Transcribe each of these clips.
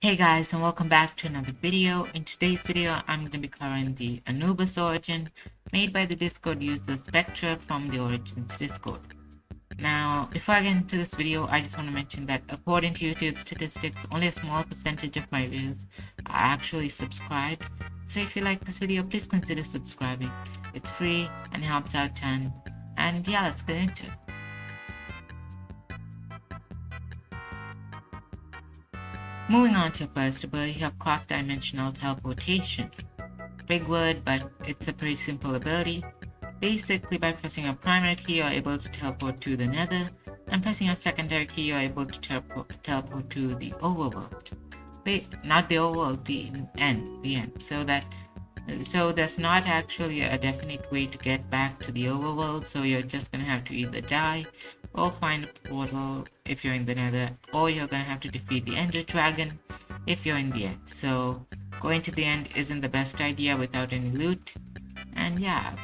Hey guys, and welcome back to another video. In today's video, I'm going to be covering the Anubis origin made by the Discord user Spectra from the Origins Discord. Now, before I get into this video, I just want to mention that according to YouTube statistics, only a small percentage of my viewers are actually subscribed. So if you like this video, please consider subscribing. It's free and helps out a ton. And yeah, let's get into it. Moving on to your first ability, you have cross-dimensional teleportation. Big word, but it's a pretty simple ability. Basically, by pressing your primary key, you're able to teleport to the Nether, and pressing your secondary key, you're able to teleport to the overworld. Wait, not the overworld, the end. So there's not actually a definite way to get back to the overworld, so you're just gonna have to either die or find a portal if you're in the Nether, or you're gonna have to defeat the Ender Dragon if you're in the end. So going to the end isn't the best idea without any loot. And yeah,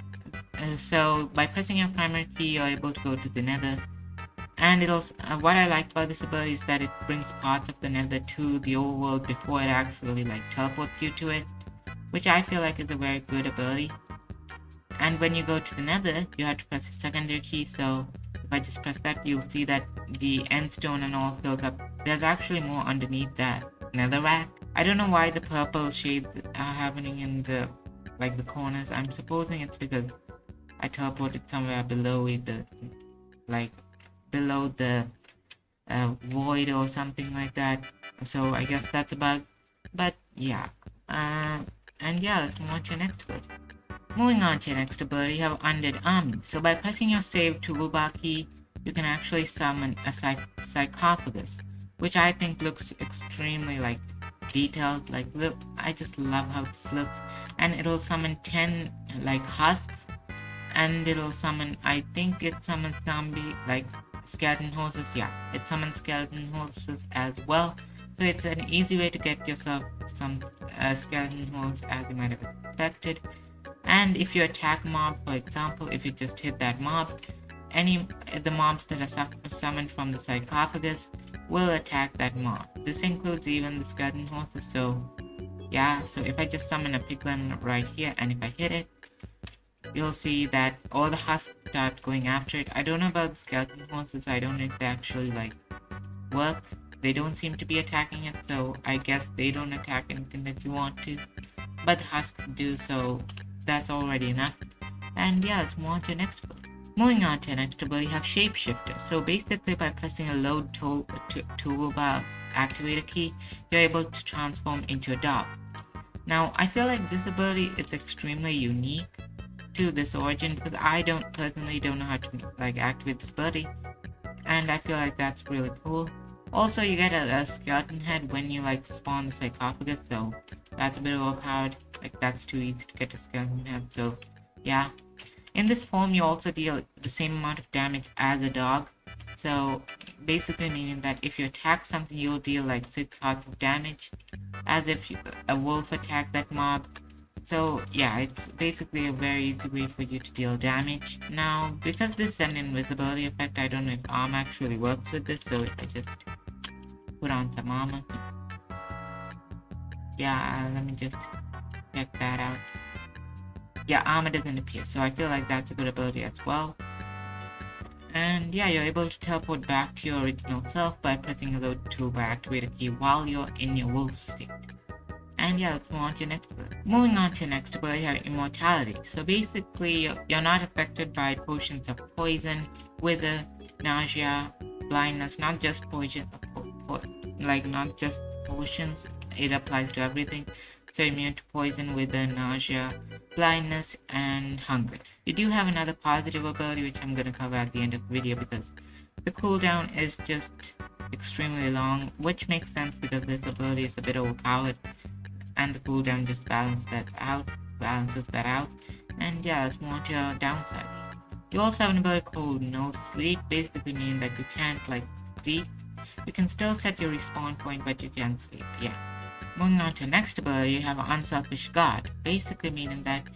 so by pressing your primary key, you're able to go to the Nether. And what I like about this ability is that it brings parts of the Nether to the overworld before it actually teleports you to it, which I feel like is a very good ability. And when you go to the Nether, you have to press the secondary key, so if I just press that, you'll see that the end stone and all fills up. There's actually more underneath that netherrack. I don't know why the purple shades are happening in the corners. I'm supposing it's because I teleported somewhere below below the void or something like that. So I guess that's a bug. But yeah. And yeah, let's move on to your next ability. Moving on to your next ability, you have Undead Army. So by pressing your save toolbar key, you can actually summon a sarcophagus, which I think looks extremely detailed. Look, I just love how this looks. And it'll summon 10 husks, and it'll summon, I think it summons zombie skeleton horses. Yeah, it summons skeleton horses as well. So it's an easy way to get yourself some skeleton horse, as you might have expected. And if you attack a mob, for example, if you just hit that mob, the mobs that are summoned from the sarcophagus will attack that mob. This includes even the skeleton horses. So yeah, so if I just summon a piglin right here, and if I hit it, you'll see that all the husks start going after it. I don't know about the skeleton horses. I don't know if they actually work. They don't seem to be attacking it, so I guess they don't attack anything that you want to. But the husks do, so that's already enough. And yeah, let's move on to your next ability. Moving on to your next ability, you have Shapeshifter. So basically, by pressing a load toolbar activator key, you're able to transform into a dog. Now, I feel like this ability is extremely unique to this origin because I personally don't know how to activate this ability, and I feel like that's really cool. Also, you get a skeleton head when you spawn the sarcophagus, so that's a bit overpowered. That's too easy to get a skeleton head, so yeah. In this form, you also deal the same amount of damage as a dog. So basically meaning that if you attack something, you'll deal 6 hearts of damage, as if a wolf attacked that mob. So yeah, it's basically a very easy way for you to deal damage. Now, because this is an invisibility effect, I don't know if armor actually works with this, so I just put on some armor. Yeah, let me just check that out. Yeah, armor doesn't appear, so I feel like that's a good ability as well. And yeah, you're able to teleport back to your original self by pressing the load toolbar activator key while you're in your wolf state. And yeah, let's move on to your next ability. Moving on to your next ability, you have Immortality. So basically, you're not affected by potions of poison, wither, nausea, blindness. Not just poison, not just potions. It applies to everything. So immune to poison, wither, nausea, blindness, and hunger. You do have another positive ability, which I'm going to cover at the end of the video because the cooldown is just extremely long, which makes sense because this ability is a bit overpowered, and the cooldown just balances that out. And yeah, let's move on to your downsides. You also have an ability called No Sleep, basically meaning that you can't sleep. You can still set your respawn point, but you can't sleep. Yeah. Moving on to the next ability, you have Unselfish God, basically meaning that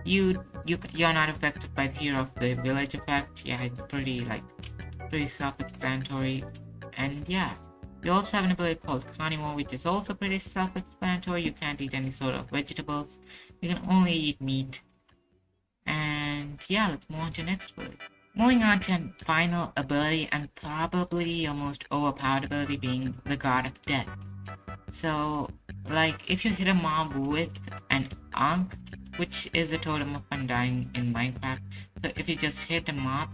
you're not affected by the Hero of the Village effect. Yeah, it's pretty self-explanatory. And yeah, You also have an ability called Carnivore, which is also pretty self-explanatory. You can't eat any sort of vegetables. You can only eat meat. And yeah, let's move on to your next ability. Moving on to a final ability, and probably your most overpowered ability, being the God of Death. So, like, if you hit a mob with an Ankh, which is a totem of undying in Minecraft, so if you just hit a mob,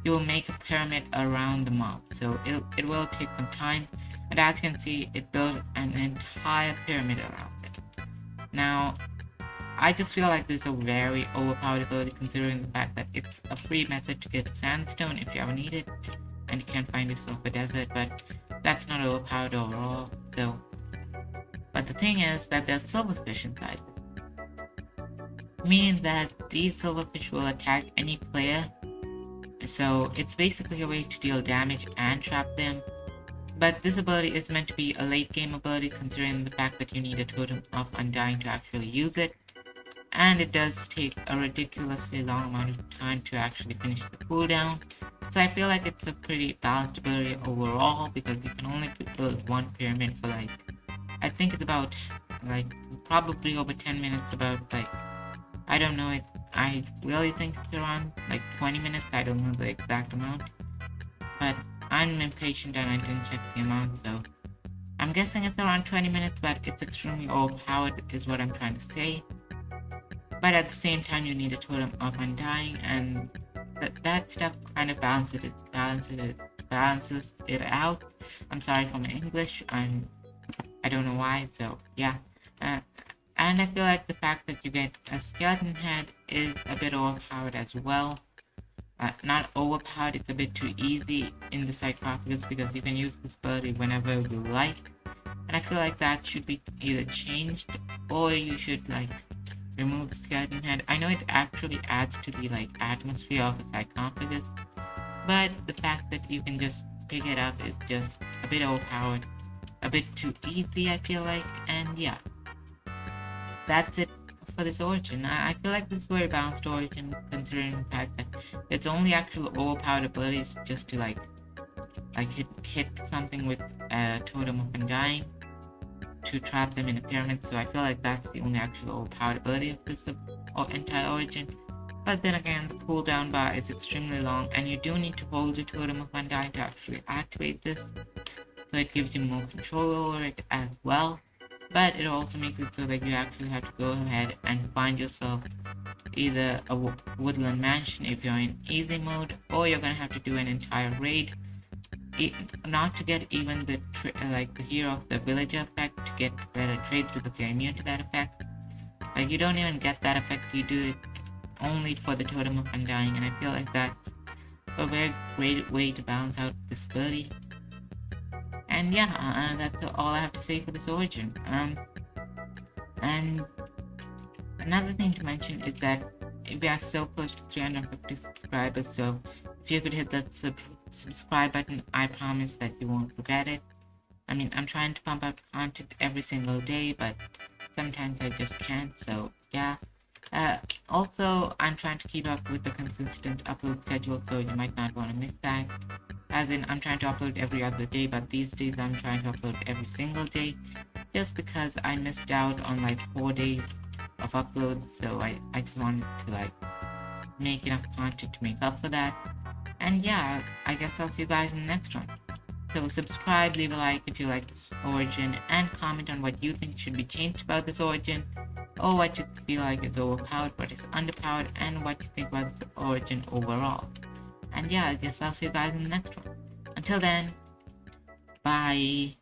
you will make a pyramid around the mob. So it will take some time, and as you can see, it built an entire pyramid around it. Now, I just feel like this is a very overpowered ability, considering the fact that it's a free method to get sandstone if you ever need it, and you can't find yourself a desert, but that's not overpowered overall. So, but the thing is that there's silverfish inside this, meaning that these silverfish will attack any player. So it's basically a way to deal damage and trap them. But this ability is meant to be a late game ability, considering the fact that you need a totem of undying to actually use it. And it does take a ridiculously long amount of time to actually finish the cooldown. So I feel like it's a pretty balanced ability overall, because you can only build one pyramid for like, I think it's about like probably over 10 minutes, about like, I don't know, I really think it's around like 20 minutes, I don't know the exact amount. But I'm impatient and I didn't check the amount, so I'm guessing it's around 20 minutes, but it's extremely overpowered is what I'm trying to say. But at the same time, you need a totem of undying, and that stuff kind of balances it out. I'm sorry for my English, I don't know why, so yeah. And I feel like the fact that you get a skeleton head is a bit overpowered as well. Not overpowered, it's a bit too easy in the sarcophagus, because you can use this ability whenever you like. And I feel like that should be either changed, or you should like remove the skeleton head. I know it actually adds to the like atmosphere of the sarcophagus, but the fact that you can just pick it up is just a bit overpowered, a bit too easy, I feel like. And yeah, that's it for this origin. I feel like this is a very balanced origin, considering the fact that its only actual overpowered ability is just to like hit something with a totem of undying to trap them in a pyramid. So I feel like that's the only actual overpowered ability of this entire origin. But then again, the cooldown bar is extremely long, and you do need to hold your totem of undying to actually activate this, so it gives you more control over it as well. But it also makes it so that you actually have to go ahead and find yourself either a woodland mansion if you're in easy mode, or you're gonna have to do an entire raid, not to get even the hero of the villager effect, to get better trades, because you're immune to that effect. Like, you don't even get that effect, you do it only for the totem of undying, and I feel like that's a very great way to balance out this ability. And yeah, that's all I have to say for this origin. And another thing to mention is that we are so close to 350 subscribers, so if you could hit that subscribe button, I promise that you won't regret it. I mean, I'm trying to pump out content every single day, but sometimes I just can't, so yeah. Also, I'm trying to keep up with the consistent upload schedule, so you might not want to miss that. As in, I'm trying to upload every other day, but these days I'm trying to upload every single day, just because I missed out on like 4 days of uploads, so I just wanted to like make enough content to make up for that. And yeah, I guess I'll see you guys in the next one. So subscribe, leave a like if you like this origin, and comment on what you think should be changed about this origin, or what you feel like is overpowered, what is underpowered, and what you think about this origin overall. And yeah, I guess I'll see you guys in the next one. Until then, bye.